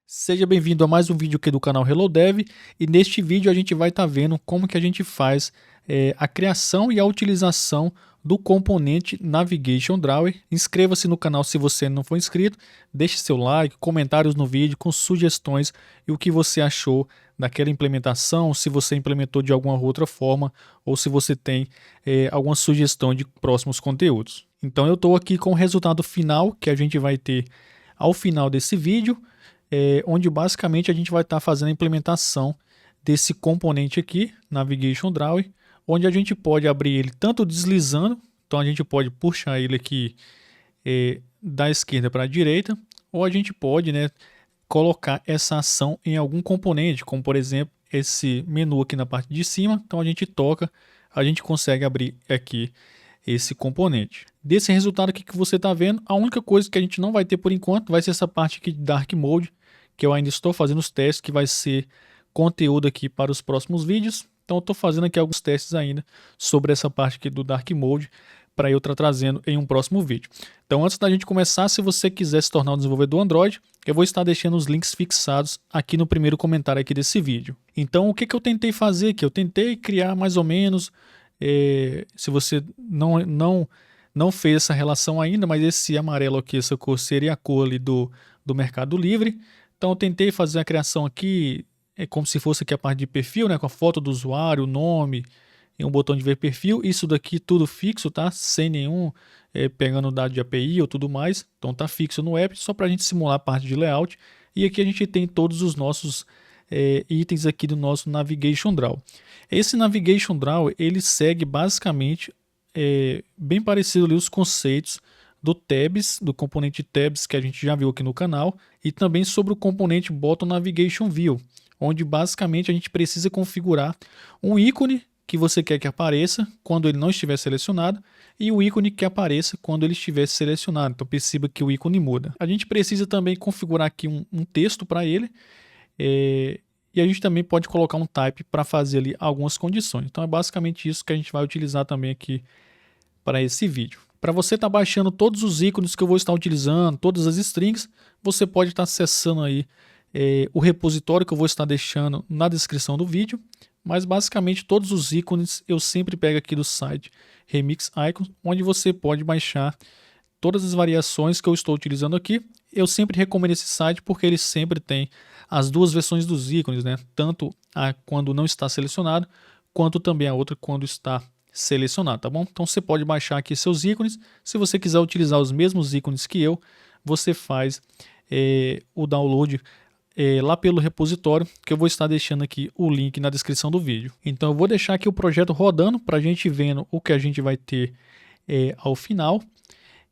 Seja bem-vindo a mais um vídeo aqui do canal Hello Dev, e neste vídeo a gente vai estar vendo como que a gente faz a criação e a utilização do componente Navigation Drawer. Inscreva-se no canal se você não for inscrito, deixe seu like, comentários no vídeo com sugestões e o que você achou daquela implementação, se você implementou de alguma outra forma ou se você tem alguma sugestão de próximos conteúdos. Então eu estou aqui com o resultado final que a gente vai ter ao final desse vídeo, onde basicamente a gente vai estar fazendo a implementação desse componente aqui, Navigation Drawer, onde a gente pode abrir ele tanto deslizando, então a gente pode puxar ele aqui da esquerda para a direita, ou a gente pode, colocar essa ação em algum componente, como por exemplo esse menu aqui na parte de cima. Então a gente toca, a gente consegue abrir aqui esse componente. Desse resultado aqui que você está vendo, a única coisa que a gente não vai ter por enquanto vai ser essa parte aqui de Dark Mode, que eu ainda estou fazendo os testes, que vai ser conteúdo aqui para os próximos vídeos. Então eu estou fazendo aqui alguns testes ainda sobre essa parte aqui do Dark Mode, para eu estar trazendo em um próximo vídeo. Então antes da gente começar, se você quiser se tornar um desenvolvedor Android, eu vou estar deixando os links fixados aqui no primeiro comentário aqui desse vídeo. Então o que eu tentei fazer aqui? Eu tentei criar mais ou menos, se você não fez essa relação ainda, mas esse amarelo aqui, essa cor seria a cor ali do Mercado Livre. Então eu tentei fazer a criação aqui, como se fosse aqui a parte de perfil, com a foto do usuário, o nome, e um botão de ver perfil. Isso daqui tudo fixo, tá? Sem nenhum pegando dado de API ou tudo mais. Então tá fixo no app, só para a gente simular a parte de layout. E aqui a gente tem todos os nossos itens aqui do nosso Navigation Drawer. Esse Navigation Drawer, ele segue basicamente bem parecido ali os conceitos do Tabs, do componente Tabs que a gente já viu aqui no canal, e também sobre o componente Button Navigation View, onde basicamente a gente precisa configurar um ícone que você quer que apareça quando ele não estiver selecionado e o ícone que apareça quando ele estiver selecionado. Então perceba que o ícone muda. A gente precisa também configurar aqui um texto para ele, e a gente também pode colocar um type para fazer ali algumas condições. Então é basicamente isso que a gente vai utilizar também aqui para esse vídeo. Para você estar baixando todos os ícones que eu vou estar utilizando, todas as strings, você pode estar acessando aí o repositório que eu vou estar deixando na descrição do vídeo. Mas basicamente todos os ícones eu sempre pego aqui do site Remix Icons, onde você pode baixar todas as variações que eu estou utilizando aqui. Eu sempre recomendo esse site porque ele sempre tem as duas versões dos ícones, tanto a quando não está selecionado, quanto também a outra quando está selecionado, tá bom? Então você pode baixar aqui seus ícones. Se você quiser utilizar os mesmos ícones que eu, você faz o download lá pelo repositório, que eu vou estar deixando aqui o link na descrição do vídeo. Então eu vou deixar aqui o projeto rodando para a gente vendo o que a gente vai ter ao final.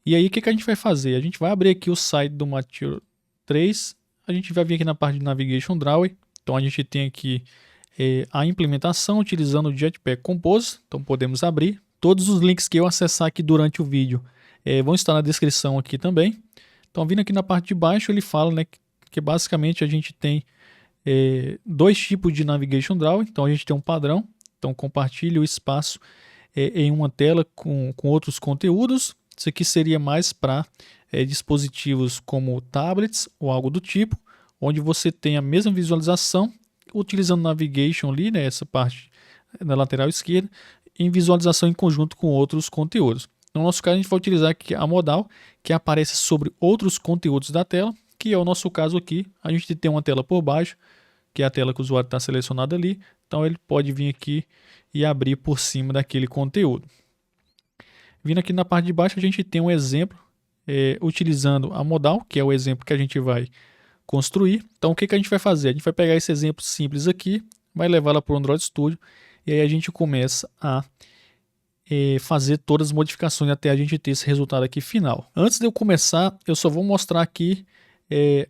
E aí o que a gente vai fazer? A gente vai abrir aqui o site do Material 3, a gente vai vir aqui na parte de Navigation Drawer. Então a gente tem aqui a implementação utilizando o Jetpack Compose, então podemos abrir. Todos os links que eu acessar aqui durante o vídeo vão estar na descrição aqui também. Então vindo aqui na parte de baixo ele fala, que basicamente a gente tem dois tipos de Navigation Drawer. Então a gente tem um padrão, então compartilhe o espaço em uma tela com outros conteúdos. Isso aqui seria mais para dispositivos como tablets ou algo do tipo, onde você tem a mesma visualização, utilizando Navigation ali, essa parte na lateral esquerda, em visualização em conjunto com outros conteúdos. No nosso caso a gente vai utilizar aqui a modal, que aparece sobre outros conteúdos da tela, que é o nosso caso aqui. A gente tem uma tela por baixo, que é a tela que o usuário está selecionado ali, então ele pode vir aqui e abrir por cima daquele conteúdo. Vindo aqui na parte de baixo a gente tem um exemplo utilizando a modal, que é o exemplo que a gente vai construir. Então o que a gente vai fazer? A gente vai pegar esse exemplo simples aqui, vai levá-la para o Android Studio e aí a gente começa a fazer todas as modificações até a gente ter esse resultado aqui final. Antes de eu começar, eu só vou mostrar aqui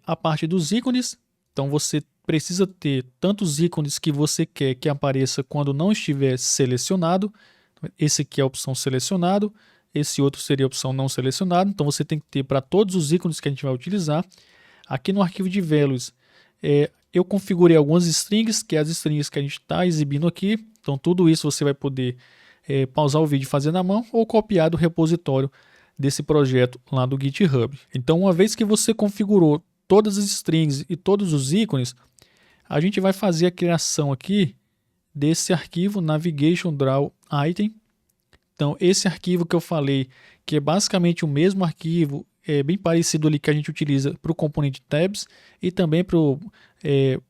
a parte dos ícones. Então você precisa ter tantos ícones que você quer que apareça quando não estiver selecionado. Esse aqui é a opção selecionado, esse outro seria a opção não selecionado. Então você tem que ter para todos os ícones que a gente vai utilizar. Aqui no arquivo de values, eu configurei algumas strings, que é as strings que a gente está exibindo aqui. Então tudo isso você vai poder pausar o vídeo e fazer na mão ou copiar do repositório desse projeto lá do GitHub. Então uma vez que você configurou todas as strings e todos os ícones, a gente vai fazer a criação aqui desse arquivo navigation draw item. Então, esse arquivo que eu falei, que é basicamente o mesmo arquivo, é bem parecido ali que a gente utiliza para o componente tabs e também para o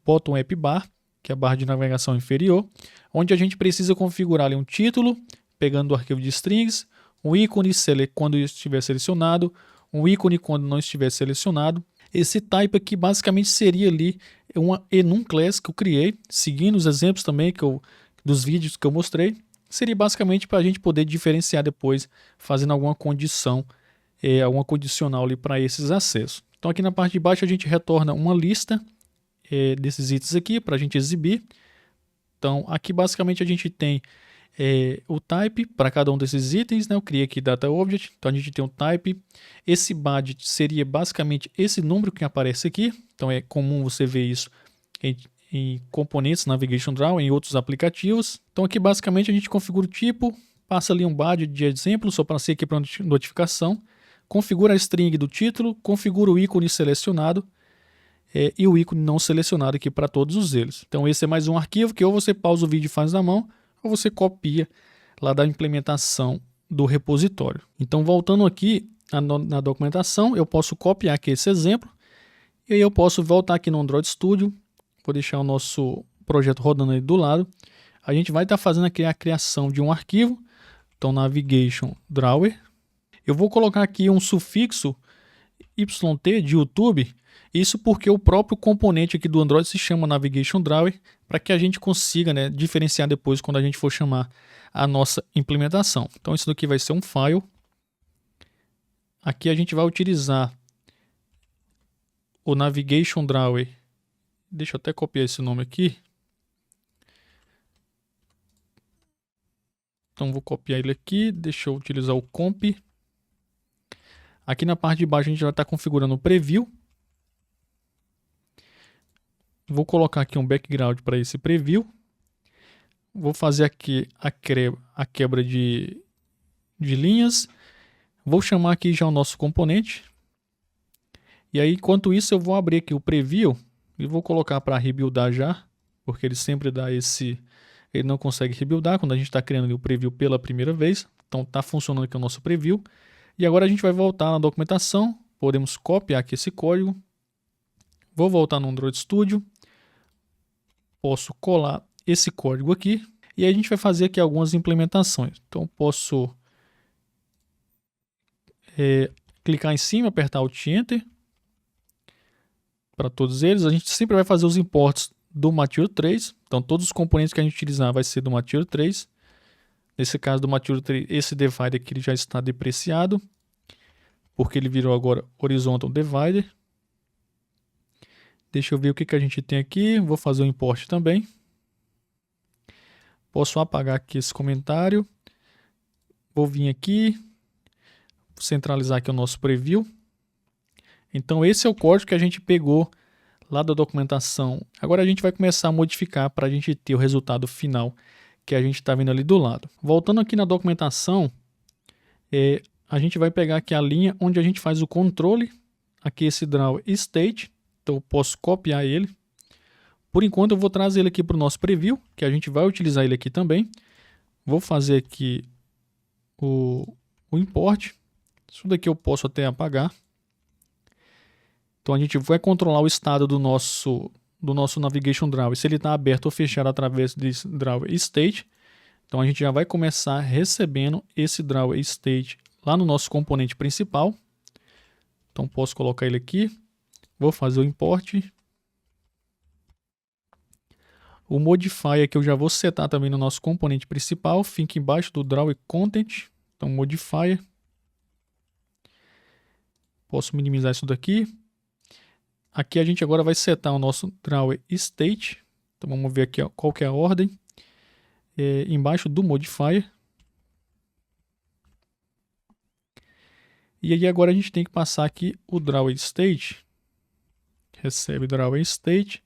bottom app bar, que é a barra de navegação inferior, onde a gente precisa configurar ali um título, pegando o arquivo de strings, um ícone quando estiver selecionado, um ícone quando não estiver selecionado. Esse type aqui basicamente seria ali uma enum class que eu criei, seguindo os exemplos também dos vídeos que eu mostrei. Seria basicamente para a gente poder diferenciar depois, fazendo alguma condição, alguma condicional ali para esses acessos. Então aqui na parte de baixo a gente retorna uma lista desses itens aqui para a gente exibir. Então aqui basicamente a gente tem o type para cada um desses itens, né? Eu criei aqui data object, então a gente tem um type. Esse budget seria basicamente esse número que aparece aqui, então é comum você ver isso em componentes Navigation Draw, em outros aplicativos. Então aqui basicamente a gente configura o tipo, passa ali um budget de exemplo, só para ser aqui para notificação, configura a string do título, configura o ícone selecionado e o ícone não selecionado aqui para todos eles. Então esse é mais um arquivo que ou você pausa o vídeo e faz na mão, ou você copia lá da implementação do repositório. Então voltando aqui na documentação, eu posso copiar aqui esse exemplo, e aí eu posso voltar aqui no Android Studio. Vou deixar o nosso projeto rodando aí do lado. A gente vai estar fazendo aqui a criação de um arquivo. Então, navigation drawer. Eu vou colocar aqui um sufixo YT de YouTube. Isso porque o próprio componente aqui do Android se chama navigation drawer, para que a gente consiga, né, diferenciar depois quando a gente for chamar a nossa implementação. Então, isso daqui vai ser um file. Aqui a gente vai utilizar o navigation drawer. Deixa eu até copiar esse nome aqui. Então vou copiar ele aqui, deixa eu utilizar o comp. Aqui na parte de baixo a gente vai estar configurando o preview. Vou colocar aqui um background para esse preview. Vou fazer aqui a quebra de linhas. Vou chamar aqui já o nosso componente. E aí, enquanto isso, eu vou abrir aqui o preview e vou colocar para rebuildar já, porque ele sempre dá ele não consegue rebuildar quando a gente está criando ali o preview pela primeira vez. Então está funcionando aqui o nosso preview. E agora a gente vai voltar na documentação, podemos copiar aqui esse código. Vou voltar no Android Studio, posso colar esse código aqui, e aí a gente vai fazer aqui algumas implementações. Então posso clicar em cima, apertar Alt Enter, para todos eles. A gente sempre vai fazer os imports do Material 3, então todos os componentes que a gente utilizar vai ser do Material 3. Nesse caso do Material 3, esse divider aqui ele já está depreciado, porque ele virou agora Horizontal Divider. Deixa eu ver o que a gente tem aqui, vou fazer o import também. Posso apagar aqui esse comentário, vou vir aqui, centralizar aqui o nosso preview. Então esse é o código que a gente pegou lá da documentação. Agora a gente vai começar a modificar para a gente ter o resultado final que a gente está vendo ali do lado. Voltando aqui na documentação, a gente vai pegar aqui a linha onde a gente faz o controle, aqui esse draw state, então eu posso copiar ele. Por enquanto eu vou trazer ele aqui para o nosso preview, que a gente vai utilizar ele aqui também. Vou fazer aqui o import, isso daqui eu posso até apagar. Então a gente vai controlar o estado do nosso navigation drawer, se ele está aberto ou fechado através desse drawer state. Então a gente já vai começar recebendo esse drawer state lá no nosso componente principal. Então posso colocar ele aqui, vou fazer o import. O modifier que eu já vou setar também no nosso componente principal, fica embaixo do drawer content. Então modifier. Posso minimizar isso daqui. Aqui a gente agora vai setar o nosso drawer state. Então vamos ver aqui qual que é a ordem. Embaixo do modifier. E aí agora a gente tem que passar aqui o drawer state. Recebe drawer state.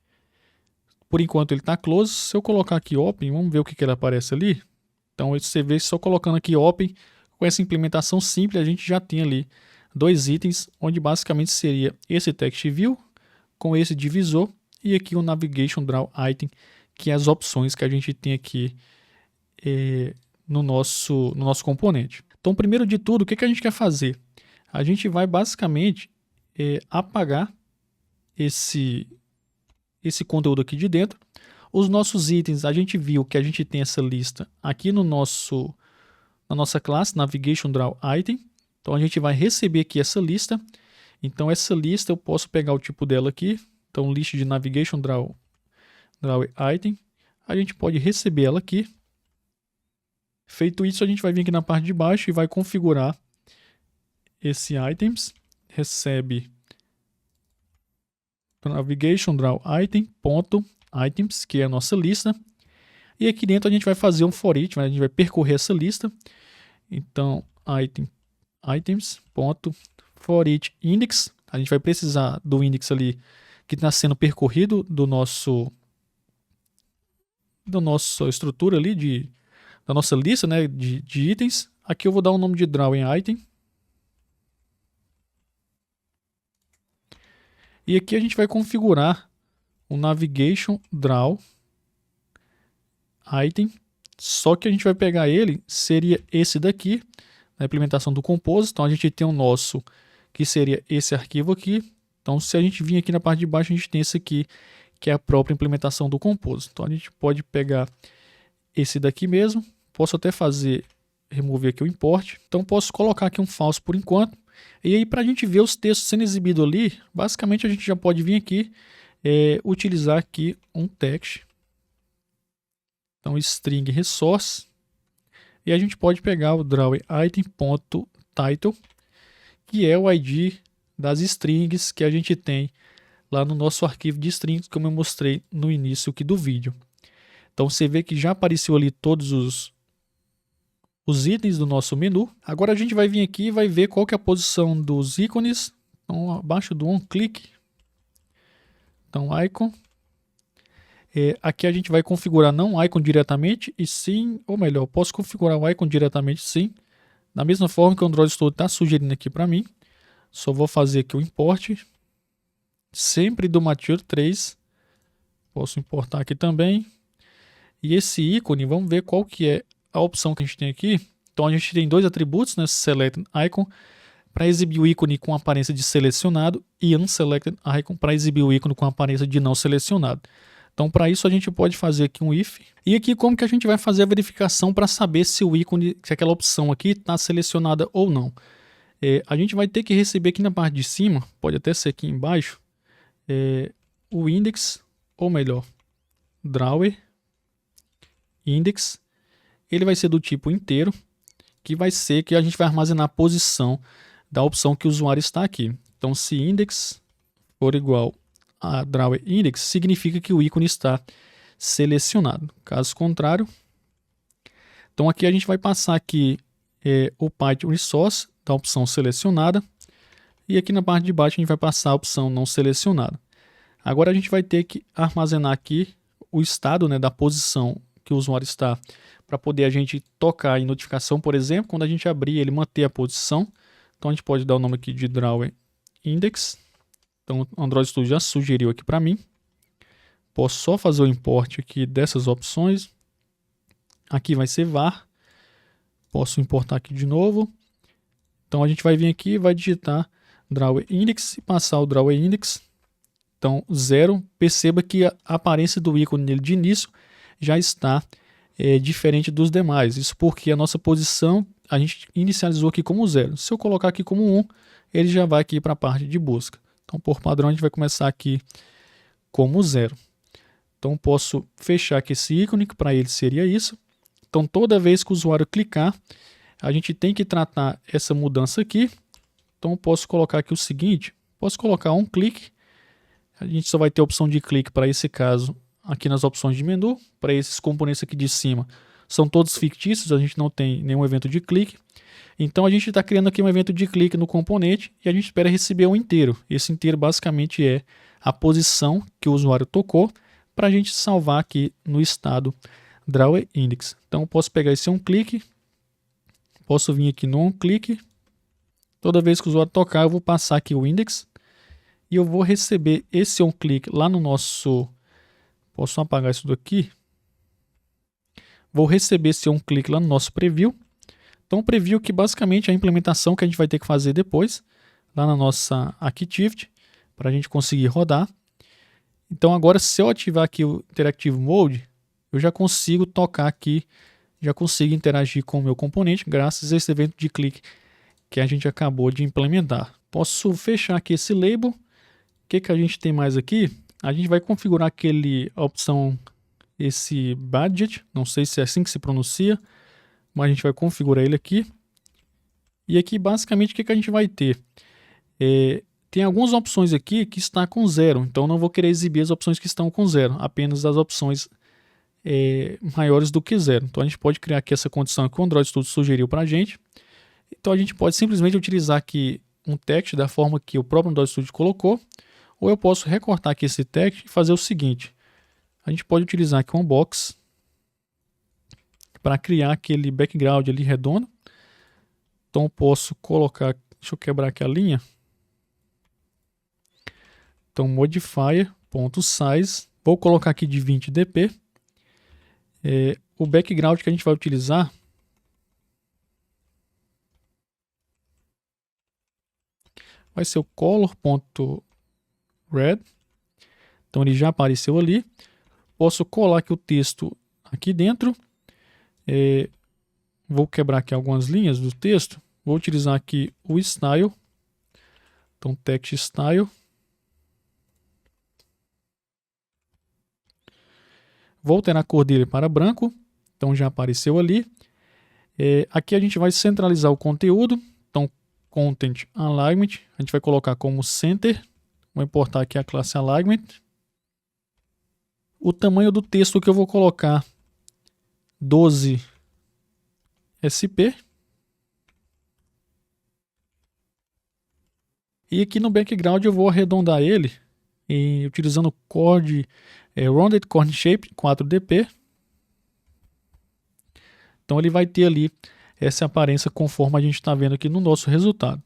Por enquanto ele está close. Se eu colocar aqui open, vamos ver o que ele aparece ali. Então você vê só colocando aqui open, com essa implementação simples a gente já tem ali dois itens, onde basicamente seria esse text view, com esse divisor e aqui o Navigation Draw Item, que é as opções que a gente tem aqui no nosso componente. Então, primeiro de tudo, o que a gente quer fazer? A gente vai basicamente apagar esse conteúdo aqui de dentro. Os nossos itens, a gente viu que a gente tem essa lista aqui na nossa classe Navigation Draw Item. Então a gente vai receber aqui essa lista. Então essa lista eu posso pegar o tipo dela aqui. Então list de Navigation Draw Item. A gente pode receber ela aqui. Feito isso, a gente vai vir aqui na parte de baixo e vai configurar esse items. Recebe Navigation Draw Item, .items, que é a nossa lista. E aqui dentro a gente vai fazer um for each, a gente vai percorrer essa lista. Então, items, for each index. A gente vai precisar do index ali que está sendo percorrido da nossa estrutura ali, da nossa lista, né, de itens. Aqui eu vou dar o nome de drawing item. E aqui a gente vai configurar o Navigation Draw Item, só que a gente vai pegar ele, seria esse daqui, na implementação do Compose. Então a gente tem o nosso, que seria esse arquivo aqui. Então se a gente vir aqui na parte de baixo, a gente tem esse aqui, que é a própria implementação do Compose. Então a gente pode pegar esse daqui mesmo, posso até remover aqui o import. Então posso colocar aqui um false por enquanto. E aí para a gente ver os textos sendo exibidos ali, basicamente a gente já pode vir aqui, utilizar aqui um text. Então, string resource. E a gente pode pegar o drawItem.title, que é o ID das strings que a gente tem lá no nosso arquivo de strings, como eu mostrei no início aqui do vídeo. Então, você vê que já apareceu ali todos os itens do nosso menu. Agora a gente vai vir aqui e vai ver qual que é a posição dos ícones. Então, abaixo do onClick. Então, icon. Aqui a gente vai configurar não o icon diretamente, e sim, ou melhor, posso configurar o icon diretamente sim, da mesma forma que o Android Studio está sugerindo aqui para mim. Só vou fazer aqui o import, sempre do Mature 3, posso importar aqui também. E esse ícone, vamos ver qual que é a opção que a gente tem aqui. Então a gente tem dois atributos, né, Select Icon, para exibir o ícone com aparência de selecionado, e Unselected Icon para exibir o ícone com aparência de não selecionado. Então, para isso, a gente pode fazer aqui um if. E aqui, como que a gente vai fazer a verificação para saber se o ícone, se aquela opção aqui está selecionada ou não? A gente vai ter que receber aqui na parte de cima, pode até ser aqui embaixo, o index, ou melhor, drawer index. Ele vai ser do tipo inteiro, que vai ser que a gente vai armazenar a posição da opção que o usuário está aqui. Então, se index for igual a drawer index, significa que o ícone está selecionado. Caso contrário, então aqui a gente vai passar aqui o Python Resource da opção selecionada, e aqui na parte de baixo a gente vai passar a opção não selecionada. Agora a gente vai ter que armazenar aqui o estado, né, da posição que o usuário está, para poder a gente tocar em notificação, por exemplo, quando a gente abrir ele manter a posição. Então a gente pode dar o nome aqui de drawer index. Então o Android Studio já sugeriu aqui para mim. Posso só fazer o import aqui dessas opções. Aqui vai ser var. Posso importar aqui de novo. Então a gente vai vir aqui e vai digitar drawer index e passar o drawer index. Então 0. Perceba que a aparência do ícone nele de início já está diferente dos demais. Isso porque a nossa posição a gente inicializou aqui como 0. Se eu colocar aqui como 1, ele já vai aqui para a parte de busca. Então, por padrão, a gente vai começar aqui como 0. Então, posso fechar aqui esse ícone, que para ele seria isso. Então, toda vez que o usuário clicar, a gente tem que tratar essa mudança aqui. Então, posso colocar aqui o seguinte, posso colocar um clique. A gente só vai ter a opção de clique para esse caso aqui nas opções de menu. Para esses componentes aqui de cima, são todos fictícios, a gente não tem nenhum evento de clique. Então a gente está criando aqui um evento de clique no componente e a gente espera receber um inteiro. Esse inteiro basicamente é a posição que o usuário tocou para a gente salvar aqui no estado drawer index. Então eu posso pegar esse onClick, posso vir aqui no onClick. Toda vez que o usuário tocar, eu vou passar aqui o index e eu vou receber esse onClick lá no nosso... Posso apagar isso daqui? Vou receber esse onClick lá no nosso preview. Então, o preview que basicamente é a implementação que a gente vai ter que fazer depois, lá na nossa Activity, para a gente conseguir rodar. Então, agora, se eu ativar aqui o Interactive Mode, eu já consigo tocar aqui, já consigo interagir com o meu componente, graças a esse evento de clique que a gente acabou de implementar. Posso fechar aqui esse label. O que a gente tem mais aqui? A gente vai configurar a opção, esse budget, não sei se é assim que se pronuncia, mas a gente vai configurar ele aqui. E aqui basicamente o que a gente vai ter? Tem algumas opções aqui que está com 0, então não vou querer exibir as opções que estão com 0, apenas as opções maiores do que 0. Então a gente pode criar aqui essa condição que o Android Studio sugeriu para a gente. Então a gente pode simplesmente utilizar aqui um text da forma que o próprio Android Studio colocou, ou eu posso recortar aqui esse text e fazer o seguinte. A gente pode utilizar aqui um box para criar aquele background ali redondo. Então eu posso colocar, deixa eu quebrar aqui a linha. Então modifier.size, vou colocar aqui de 20 dp. O background que a gente vai utilizar vai ser o color.red. Então ele já apareceu ali. Posso colar aqui o texto aqui dentro. Vou quebrar aqui algumas linhas do texto. Vou utilizar aqui o style. Então text style. Vou alterar a cor dele para branco. Então já apareceu ali. Aqui a gente vai centralizar o conteúdo. Então Content Alignment. A gente vai colocar como Center. Vou importar aqui a classe Alignment. O tamanho do texto que eu vou colocar 12 SP. E aqui no background eu vou arredondar ele utilizando o Rounded Corner Shape 4dp. Então ele vai ter ali essa aparência conforme a gente está vendo aqui no nosso resultado.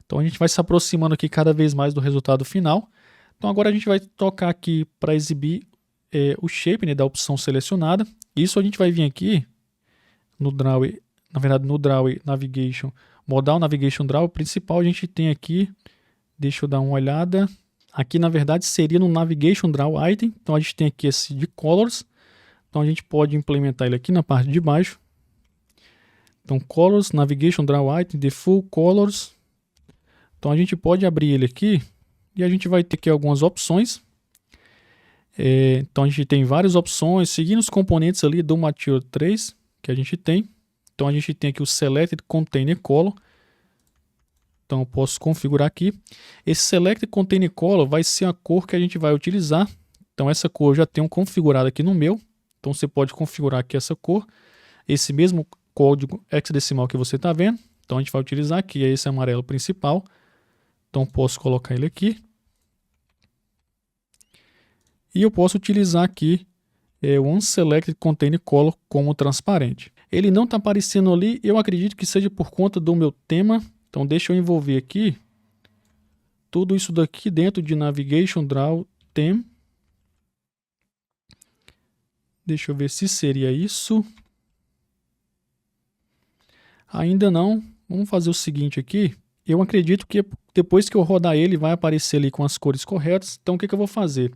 Então a gente vai se aproximando aqui cada vez mais do resultado final. Então agora a gente vai tocar aqui para exibir o shape, né, da opção selecionada. Isso a gente vai vir aqui no Draw, na verdade no Draw Navigation, Modal Navigation Draw principal. A gente tem aqui, deixa eu dar uma olhada. Aqui na verdade seria no Navigation Draw Item. Então a gente tem aqui esse de Colors. Então a gente pode implementar ele aqui na parte de baixo. Então Colors, Navigation Draw Item, Default Colors. Então a gente pode abrir ele aqui e a gente vai ter aqui algumas opções. Então a gente tem várias opções, seguindo os componentes ali do Material 3 que a gente tem. Então a gente tem aqui o Selected Container Color. Então eu posso configurar aqui. Esse Selected Container Color vai ser a cor que a gente vai utilizar. Então essa cor eu já tenho configurada aqui no meu. Então você pode configurar aqui essa cor. Esse mesmo código hexadecimal que você está vendo. Então a gente vai utilizar aqui, é esse amarelo principal. Então posso colocar ele aqui. E eu posso utilizar aqui o Unselected Container Color como transparente. Ele não está aparecendo ali, eu acredito que seja por conta do meu tema. Então deixa eu envolver aqui tudo isso daqui dentro de Navigation Draw Theme. Deixa eu ver se seria isso. Ainda não. Vamos fazer o seguinte aqui. Eu acredito que depois que eu rodar ele vai aparecer ali com as cores corretas. Então o que eu vou fazer?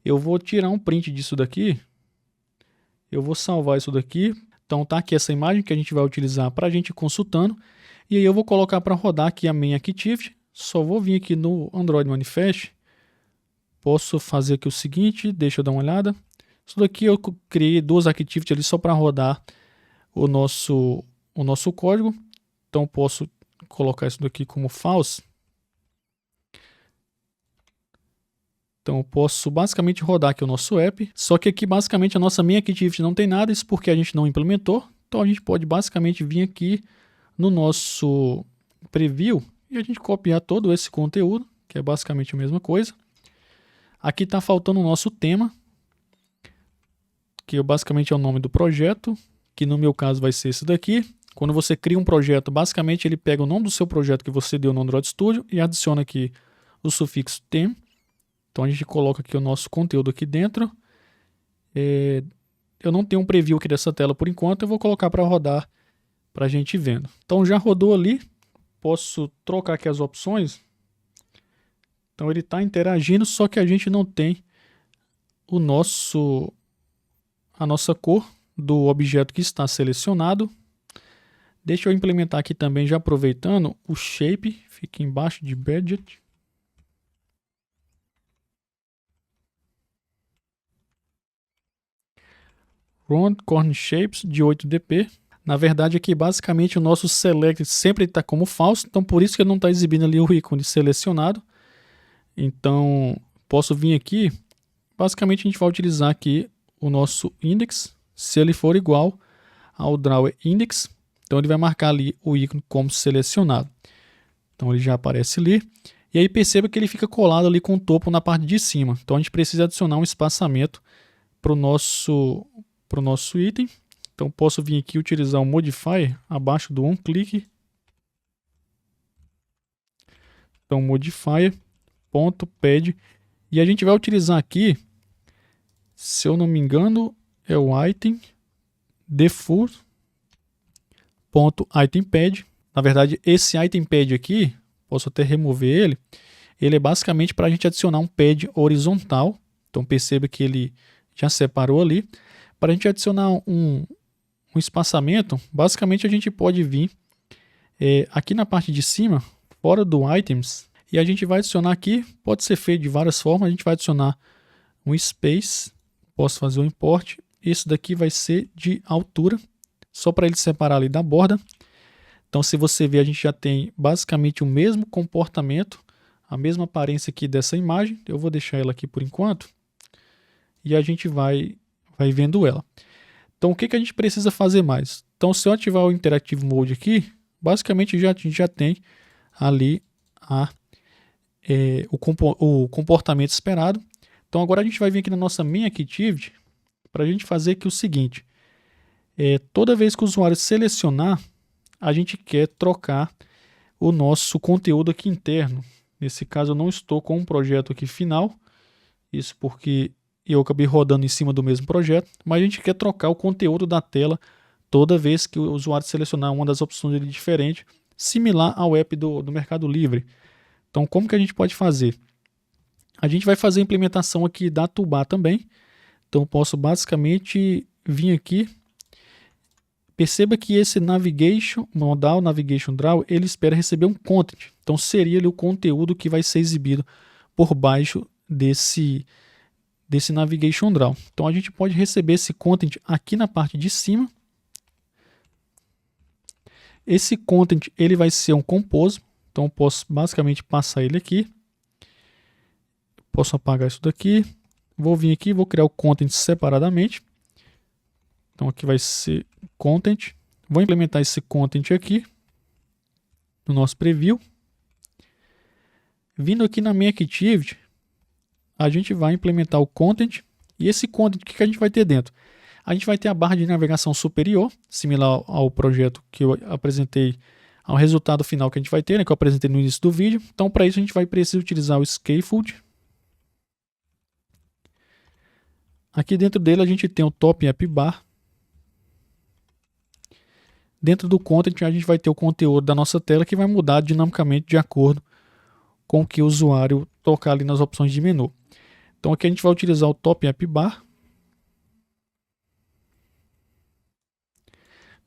Eu vou tirar um print disso daqui. Eu vou salvar isso daqui. Então tá aqui essa imagem que a gente vai utilizar para a gente ir consultando. E aí eu vou colocar para rodar aqui a main activity. Só vou vir aqui no Android Manifest. Posso fazer aqui o seguinte, deixa eu dar uma olhada. Isso daqui eu criei duas activities ali só para rodar o nosso código. Então posso colocar isso daqui como false. Então eu posso basicamente rodar aqui o nosso app, só que aqui basicamente a nossa main activity não tem nada, isso porque a gente não implementou. Então a gente pode basicamente vir aqui no nosso preview e a gente copiar todo esse conteúdo, que é basicamente a mesma coisa. Aqui está faltando o nosso tema, que basicamente é o nome do projeto, que no meu caso vai ser esse daqui. Quando você cria um projeto, basicamente ele pega o nome do seu projeto que você deu no Android Studio e adiciona aqui o sufixo tem. Então a gente coloca aqui o nosso conteúdo aqui dentro. Eu não tenho um preview aqui dessa tela por enquanto, eu vou colocar para rodar para a gente ir vendo. Então já rodou ali, posso trocar aqui as opções. Então ele está interagindo, só que a gente não tem a nossa cor do objeto que está selecionado. Deixa eu implementar aqui também, já aproveitando, o shape, fica embaixo de budget. Round Corner Shapes de 8dp. Na verdade aqui basicamente o nosso select sempre está como falso, então por isso que ele não está exibindo ali o ícone selecionado. Então posso vir aqui, basicamente a gente vai utilizar aqui o nosso index, se ele for igual ao drawer index, então ele vai marcar ali o ícone como selecionado. Então ele já aparece ali. E aí perceba que ele fica colado ali com o topo na parte de cima. Então a gente precisa adicionar um espaçamento para o nosso item. Então posso vir aqui e utilizar o modifier abaixo do onClick. Então modifier.pad. E a gente vai utilizar aqui, se eu não me engano, é o item default.itemPad. Na verdade, esse itemPad aqui, posso até remover ele. Ele é basicamente para a gente adicionar um pad horizontal. Então perceba que ele já separou ali. Para a gente adicionar um espaçamento, basicamente a gente pode vir aqui na parte de cima, fora do items, e a gente vai adicionar aqui, pode ser feito de várias formas, a gente vai adicionar um space, posso fazer um import, esse daqui vai ser de altura, só para ele separar ali da borda. Então se você ver, a gente já tem basicamente o mesmo comportamento, a mesma aparência aqui dessa imagem. Eu vou deixar ela aqui por enquanto, e a gente vai vendo ela. Então o que a gente precisa fazer mais? Então se eu ativar o Interactive Mode aqui, basicamente a gente já tem ali o comportamento esperado. Então agora a gente vai vir aqui na nossa Main Activity para a gente fazer aqui o seguinte. Toda vez que o usuário selecionar, a gente quer trocar o nosso conteúdo aqui interno. Nesse caso eu não estou com um projeto aqui final, isso porque eu acabei rodando em cima do mesmo projeto, mas a gente quer trocar o conteúdo da tela toda vez que o usuário selecionar uma das opções ali diferente, similar ao app do Mercado Livre. Então como que a gente pode fazer? A gente vai fazer a implementação aqui da toolbar também. Então eu posso basicamente vir aqui. Perceba que esse modal navigation draw, ele espera receber um content. Então seria ali o conteúdo que vai ser exibido por baixo desse navigation draw. Então a gente pode receber esse content aqui na parte de cima. Esse content ele vai ser um compose. Então eu posso basicamente passar ele aqui. Posso apagar isso daqui. Vou vir aqui e vou criar o content separadamente. Então aqui vai ser content. Vou implementar esse content aqui no nosso preview. Vindo aqui na Main Activity, a gente vai implementar o content. E esse content, o que a gente vai ter dentro? A gente vai ter a barra de navegação superior, similar ao projeto que eu apresentei, ao resultado final que a gente vai ter, né, que eu apresentei no início do vídeo. Então para isso a gente vai precisar utilizar o scaffold. Aqui dentro dele a gente tem o top app bar. Dentro do content a gente vai ter o conteúdo da nossa tela que vai mudar dinamicamente de acordo com o que o usuário tocar ali nas opções de menu. Então aqui a gente vai utilizar o top app bar.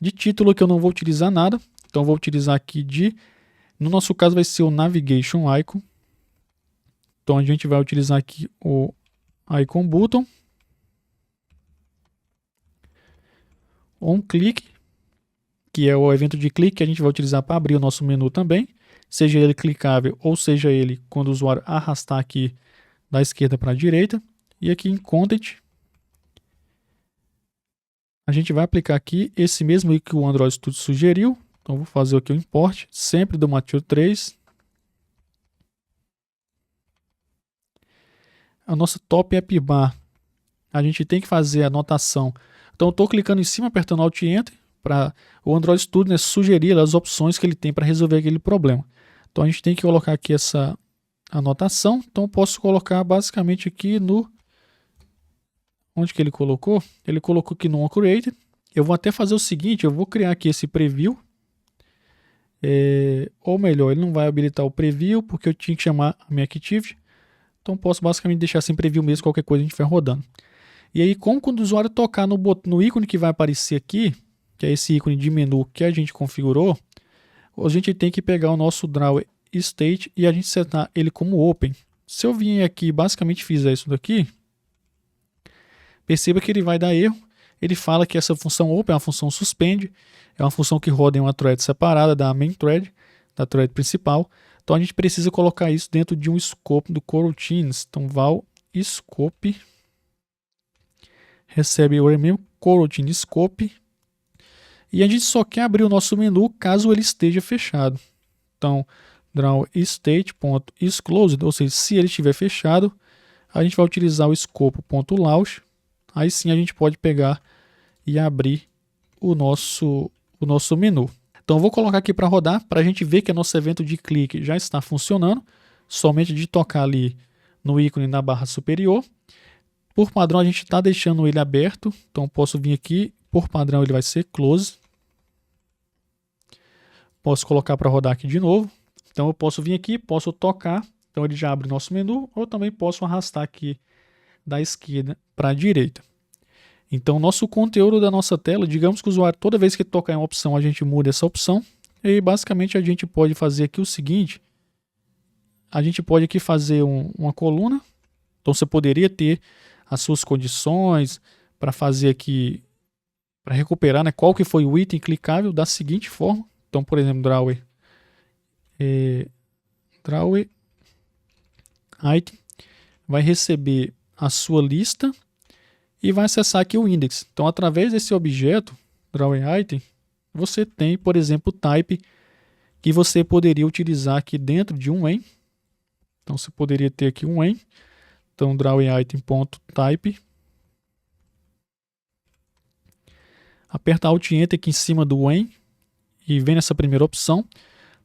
De título que eu não vou utilizar nada, então vou utilizar aqui no nosso caso vai ser o navigation icon. Então a gente vai utilizar aqui o icon button. OnClick, que é o evento de clique que a gente vai utilizar para abrir o nosso menu também, seja ele clicável ou seja ele quando o usuário arrastar aqui da esquerda para a direita. E aqui em Content, a gente vai aplicar aqui esse mesmo que o Android Studio sugeriu. Então vou fazer aqui o import, sempre do Material 3. A nossa top app bar, a gente tem que fazer a anotação. Então eu estou clicando em cima, apertando Alt e Enter, para o Android Studio, né, sugerir as opções que ele tem para resolver aquele problema. Então a gente tem que colocar aqui essa anotação. Então eu posso colocar basicamente aqui no... Onde que ele colocou? Ele colocou aqui no OnCreated. Eu vou até fazer o seguinte, eu vou criar aqui esse preview. Ou melhor, ele não vai habilitar o preview porque eu tinha que chamar a minha activity. Então posso basicamente deixar sem preview mesmo, qualquer coisa a gente vai rodando. E aí, quando o usuário tocar no ícone que vai aparecer aqui, que é esse ícone de menu que a gente configurou, a gente tem que pegar o nosso draw state e a gente setar ele como open. Se eu vir aqui e basicamente fizer isso daqui, perceba que ele vai dar erro. Ele fala que essa função open é uma função suspend, é uma função que roda em uma thread separada da main thread, da thread principal. Então a gente precisa colocar isso dentro de um scope do coroutines. Então val scope recebe o mesmo coroutine scope. E a gente só quer abrir o nosso menu caso ele esteja fechado. Então draw state.isClosed, ou seja, se ele estiver fechado, a gente vai utilizar o scope.launch. Aí sim a gente pode pegar e abrir o nosso menu. Então eu vou colocar aqui para rodar, para a gente ver que o nosso evento de clique já está funcionando, somente de tocar ali no ícone na barra superior. Por padrão a gente está deixando ele aberto, então eu posso vir aqui, por padrão ele vai ser close. Posso colocar para rodar aqui de novo. Então eu posso vir aqui, posso tocar, então ele já abre o nosso menu, ou também posso arrastar aqui da esquerda para a direita. Então, nosso conteúdo da nossa tela, digamos que o usuário, toda vez que tocar em uma opção, a gente muda essa opção. E basicamente a gente pode fazer aqui o seguinte. A gente pode aqui fazer uma coluna. Então, você poderia ter as suas condições para fazer aqui, para recuperar, né, qual que foi o item clicável da seguinte forma. Então, por exemplo, draw item vai receber a sua lista e vai acessar aqui o index. Então, através desse objeto, drawItem, você tem, por exemplo, o type que você poderia utilizar aqui dentro de um en. Então, você poderia ter aqui um en. Então, drawItem.type. Aperta Alt Enter aqui em cima do en e vem nessa primeira opção.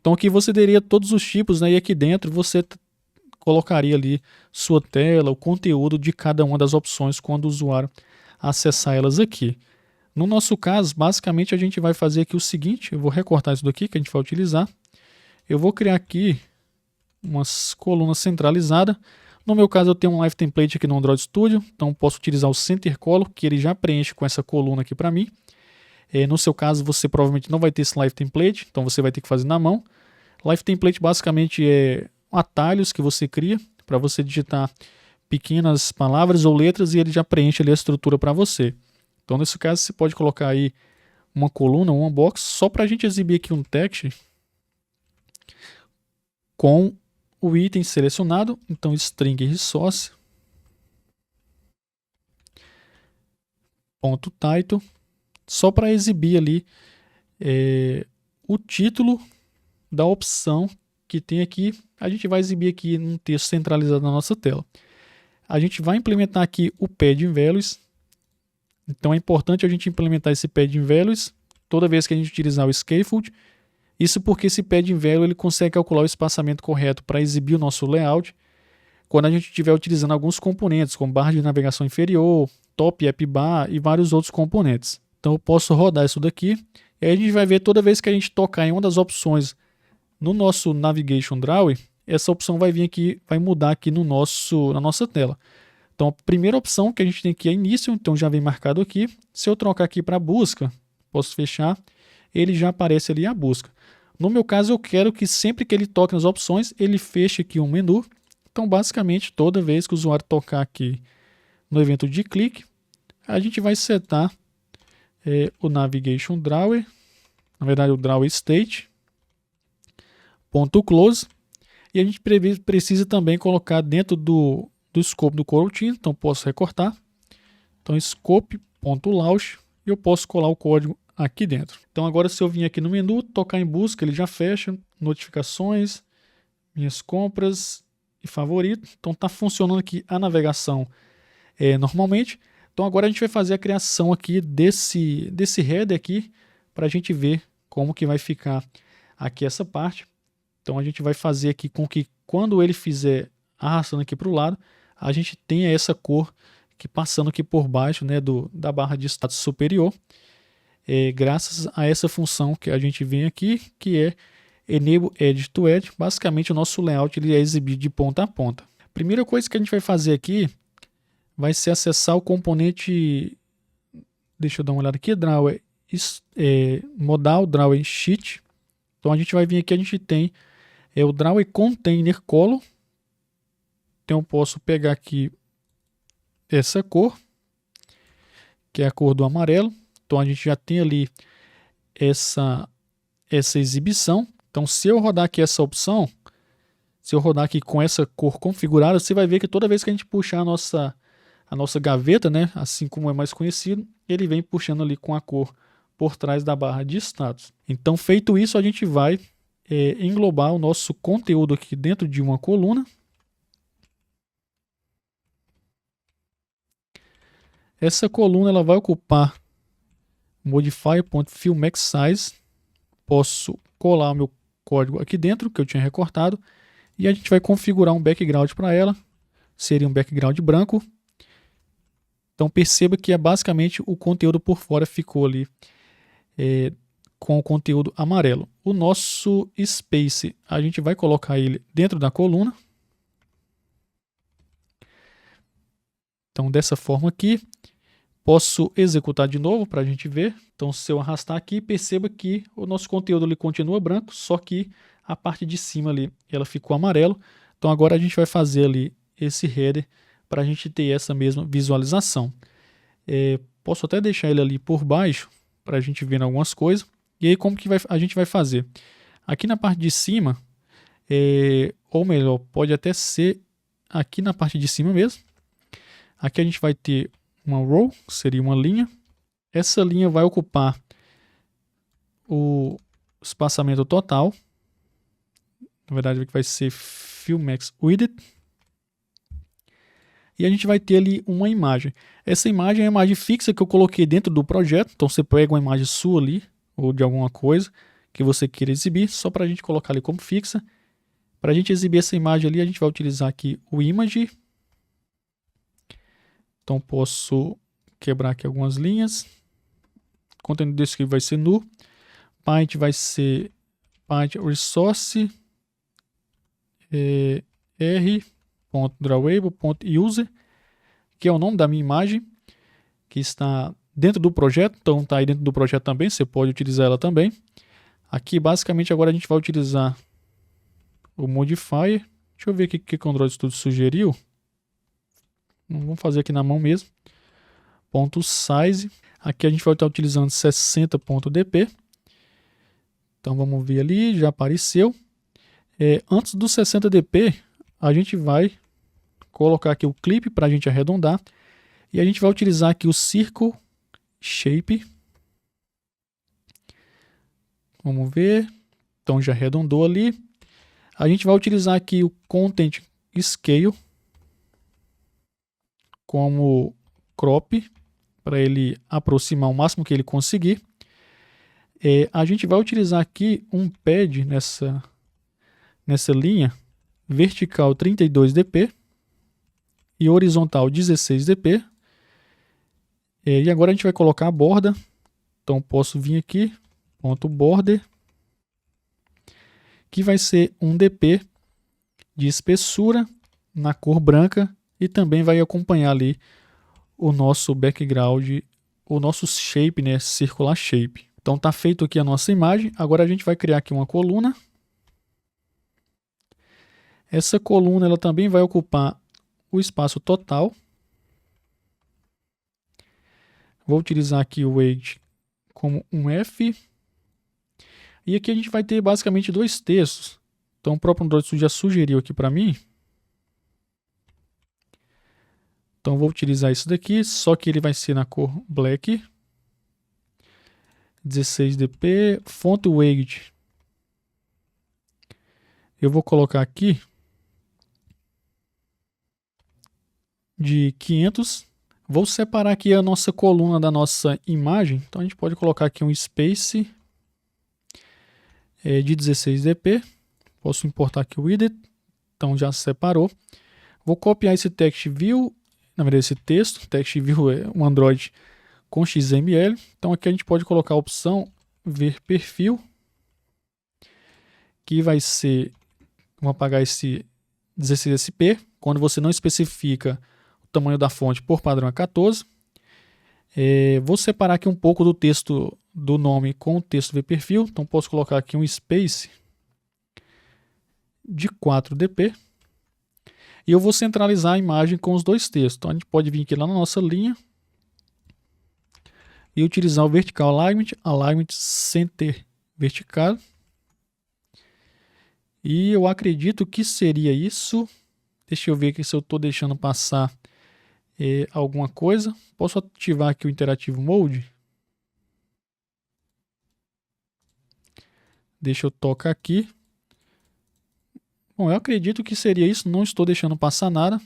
Então, aqui você teria todos os tipos, né? E aqui dentro você colocaria ali sua tela, o conteúdo de cada uma das opções quando o usuário acessar elas aqui. No nosso caso, basicamente a gente vai fazer aqui o seguinte, eu vou recortar isso daqui que a gente vai utilizar. Eu vou criar aqui umas colunas centralizadas. No meu caso eu tenho um Live Template aqui no Android Studio, então posso utilizar o Center Color, que ele já preenche com essa coluna aqui para mim. No seu caso você provavelmente não vai ter esse Live Template, então você vai ter que fazer na mão. Live Template basicamente é atalhos que você cria para você digitar pequenas palavras ou letras e ele já preenche ali a estrutura para você. Então, nesse caso, você pode colocar aí uma coluna, uma box, só para a gente exibir aqui um text com o item selecionado. Então, string resource .title, só para exibir ali o título da opção que tem aqui. A gente vai exibir aqui num texto centralizado na nossa tela. A gente vai implementar aqui o padding values. Então é importante a gente implementar esse padding values toda vez que a gente utilizar o scaffold. Isso porque esse padding value ele consegue calcular o espaçamento correto para exibir o nosso layout quando a gente estiver utilizando alguns componentes, como barra de navegação inferior, top app bar e vários outros componentes. Então eu posso rodar isso daqui e aí a gente vai ver toda vez que a gente tocar em uma das opções no nosso Navigation Drawer, essa opção vai vir aqui, vai mudar aqui na nossa tela. Então a primeira opção que a gente tem aqui é início, então já vem marcado aqui. Se eu trocar aqui para busca, posso fechar, ele já aparece ali a busca. No meu caso eu quero que sempre que ele toque nas opções, ele feche aqui um menu. Então basicamente toda vez que o usuário tocar aqui no evento de clique, a gente vai setar o Navigation Drawer, na verdade o Drawer State, .close, e a gente precisa também colocar dentro do scope do coroutine, então posso recortar. Então scope.launch e eu posso colar o código aqui dentro. Então agora se eu vir aqui no menu, tocar em busca, ele já fecha, notificações, minhas compras e favorito. Então está funcionando aqui a navegação normalmente. Então agora a gente vai fazer a criação aqui desse header aqui para a gente ver como que vai ficar aqui essa parte. Então a gente vai fazer aqui com que quando ele fizer arrastando aqui para o lado, a gente tenha essa cor que passando aqui por baixo, né, da barra de status superior, graças a essa função que a gente vem aqui, que é Enable Edge to Edge. Basicamente o nosso layout ele é exibido de ponta a ponta. Primeira coisa que a gente vai fazer aqui vai ser acessar o componente, deixa eu dar uma olhada aqui, Drawer, Modal Drawer Sheet. Então a gente vai vir aqui, a gente tem o Drawer Container Color. Então eu posso pegar aqui essa cor, que é a cor do amarelo. Então a gente já tem ali essa exibição. Então se eu rodar aqui essa opção, se eu rodar aqui com essa cor configurada, você vai ver que toda vez que a gente puxar a nossa gaveta, né, assim como é mais conhecido, ele vem puxando ali com a cor por trás da barra de status. Então feito isso, a gente vai englobar o nosso conteúdo aqui dentro de uma coluna. Essa coluna ela vai ocupar modifier.fillMaxSize. Posso colar o meu código aqui dentro, que eu tinha recortado, e a gente vai configurar um background para ela. Seria um background branco. Então perceba que basicamente o conteúdo por fora ficou ali com o conteúdo amarelo. O nosso space, a gente vai colocar ele dentro da coluna. Então dessa forma aqui. Posso executar de novo para a gente ver. Então se eu arrastar aqui, perceba que o nosso conteúdo ali continua branco, só que a parte de cima ali ela ficou amarelo. Então agora a gente vai fazer ali esse header para a gente ter essa mesma visualização. Posso até deixar ele ali por baixo para a gente ver algumas coisas. E aí como que a gente vai fazer? Aqui na parte de cima, ou melhor, pode até ser aqui na parte de cima mesmo. Aqui a gente vai ter uma row, seria uma linha. Essa linha vai ocupar o espaçamento total. Na verdade vai ser FillMax Width. E a gente vai ter ali uma imagem. Essa imagem é a imagem fixa que eu coloquei dentro do projeto. Então você pega uma imagem sua ali, ou de alguma coisa que você queira exibir, só para a gente colocar ali como fixa. Para a gente exibir essa imagem ali, a gente vai utilizar aqui o Image. Então posso quebrar aqui algumas linhas. Conteúdo descritivo vai ser nu. Paint vai ser Paint Resource r.drawable.user, que é o nome da minha imagem, que está dentro do projeto. Então está aí dentro do projeto também, você pode utilizar ela também. Aqui basicamente agora a gente vai utilizar o modifier. Deixa eu ver aqui o que o Android Studio sugeriu. Vamos fazer aqui na mão mesmo. .size. Aqui a gente vai estar utilizando 60.dp. Então vamos ver ali, já apareceu. Antes do 60dp, a gente vai colocar aqui o clipe para a gente arredondar. E a gente vai utilizar aqui o Circle Shape. Vamos ver. Então já arredondou ali. A gente vai utilizar aqui o Content Scale como crop, para ele aproximar o máximo que ele conseguir. A gente vai utilizar aqui um pad nessa linha, vertical 32dp e horizontal 16dp. E agora a gente vai colocar a borda. Então posso vir aqui, ponto border, que vai ser 1dp de espessura na cor branca, e também vai acompanhar ali o nosso background, o nosso shape, né, circular shape. Então tá feito aqui a nossa imagem. Agora a gente vai criar aqui uma coluna. Essa coluna ela também vai ocupar o espaço total. Vou utilizar aqui o weight como um F. E aqui a gente vai ter basicamente dois textos. Então o próprio Android Studio já sugeriu aqui para mim. Então vou utilizar isso daqui, só que ele vai ser na cor black. 16dp, font weight. Eu vou colocar aqui de 500. Vou separar aqui a nossa coluna da nossa imagem. Então a gente pode colocar aqui um space de 16dp. Posso importar aqui o widget, então já separou. Vou copiar esse text view, na verdade esse texto, text view é um Android com XML. Então aqui a gente pode colocar a opção ver perfil, que vai ser, vou apagar esse 16SP, quando você não especifica o tamanho da fonte por padrão é 14. Vou separar aqui um pouco do texto do nome com o texto ver perfil, então posso colocar aqui um space de 4dp. E eu vou centralizar a imagem com os dois textos. Então a gente pode vir aqui lá na nossa linha e utilizar o vertical alignment center vertical. E eu acredito que seria isso. Deixa eu ver aqui se eu estou deixando passar alguma coisa. Posso ativar aqui o Interactive Mode. Deixa eu tocar aqui. Bom, eu acredito que seria isso. Não estou deixando passar nada.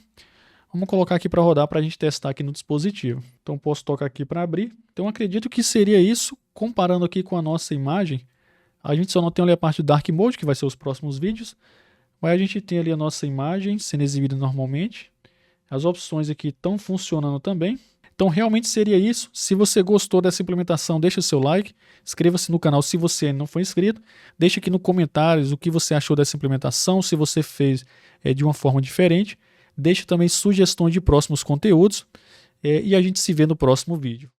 Vamos colocar aqui para rodar para a gente testar aqui no dispositivo. Então posso tocar aqui para abrir. Então acredito que seria isso. Comparando aqui com a nossa imagem, a gente só não tem ali a parte do Dark Mode, que vai ser os próximos vídeos. Mas a gente tem ali a nossa imagem sendo exibida normalmente. As opções aqui estão funcionando também. Então realmente seria isso. Se você gostou dessa implementação, deixa seu like. Inscreva-se no canal se você ainda não for inscrito. Deixa aqui nos comentários o que você achou dessa implementação, se você fez de uma forma diferente. Deixe também sugestões de próximos conteúdos. E a gente se vê no próximo vídeo.